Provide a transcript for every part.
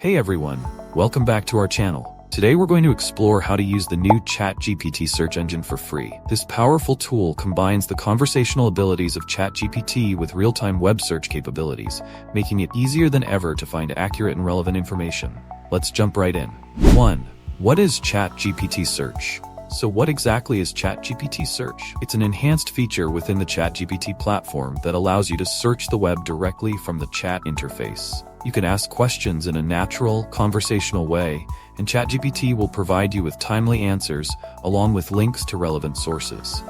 Hey everyone, welcome back to our channel. Today we're going to explore how to use the new ChatGPT Search Engine for free. This powerful tool combines the conversational abilities of ChatGPT with real-time web search capabilities, making it easier than ever to find accurate and relevant information. Let's jump right in. 1. What is ChatGPT Search? So what exactly is ChatGPT Search? It's an enhanced feature within the ChatGPT platform that allows you to search the web directly from the chat interface. You can ask questions in a natural, conversational way, and ChatGPT will provide you with timely answers along with links to relevant sources.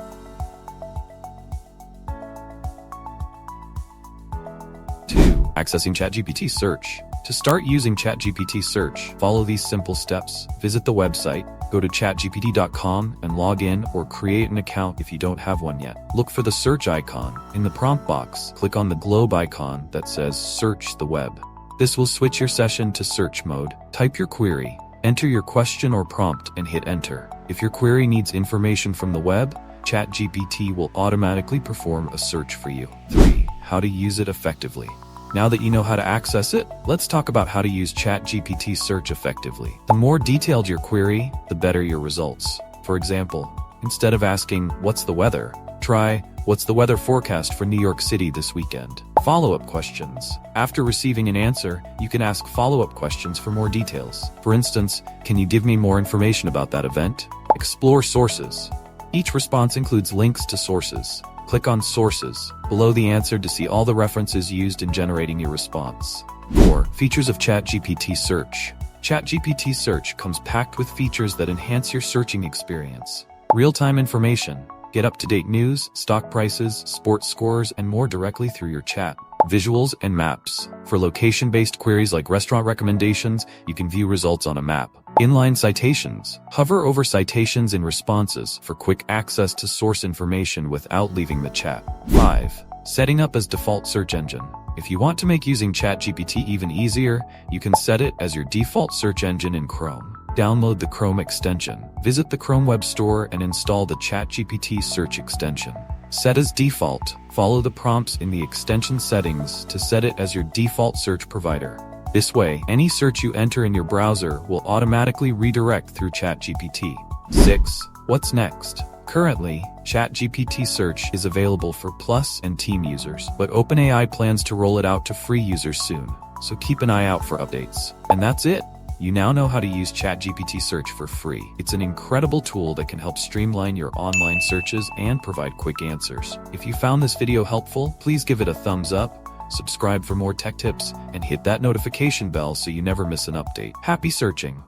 2. Accessing ChatGPT Search. To start using ChatGPT Search, follow these simple steps. Visit the website, go to chatgpt.com and log in or create an account if you don't have one yet. Look for the search icon. In the prompt box, click on the globe icon that says Search the Web. This will switch your session to search mode. Type your query, enter your question or prompt, and hit enter. If your query needs information from the web, ChatGPT will automatically perform a search for you. 3. How to use it effectively. Now that you know how to access it, let's talk about how to use ChatGPT Search effectively. The more detailed your query, the better your results. For example, instead of asking, "What's the weather?" try, "What's the weather forecast for New York City this weekend?" Follow-up questions. After receiving an answer, you can ask follow-up questions for more details. For instance, "Can you give me more information about that event?" Explore sources. Each response includes links to sources. Click on Sources below the answer to see all the references used in generating your response. 4. Features of ChatGPT Search. ChatGPT Search comes packed with features that enhance your searching experience. Real-time information. Get up-to-date news, stock prices, sports scores, and more directly through your chat. Visuals and maps. For location-based queries like restaurant recommendations, you can view results on a map. Inline citations. Hover over citations in responses for quick access to source information without leaving the chat. 5. Setting up as default search engine. If you want to make using ChatGPT even easier, you can set it as your default search engine in Chrome. Download the Chrome extension. Visit the Chrome Web Store and install the ChatGPT Search extension. Set as default. Follow the prompts in the extension settings to set it as your default search provider. This way, any search you enter in your browser will automatically redirect through ChatGPT. 6. What's next? Currently, ChatGPT Search is available for Plus and Team users, but OpenAI plans to roll it out to free users soon, so keep an eye out for updates. And that's it! You now know how to use ChatGPT Search for free. It's an incredible tool that can help streamline your online searches and provide quick answers. If you found this video helpful, please give it a thumbs up, subscribe for more tech tips, and hit that notification bell so you never miss an update. Happy searching!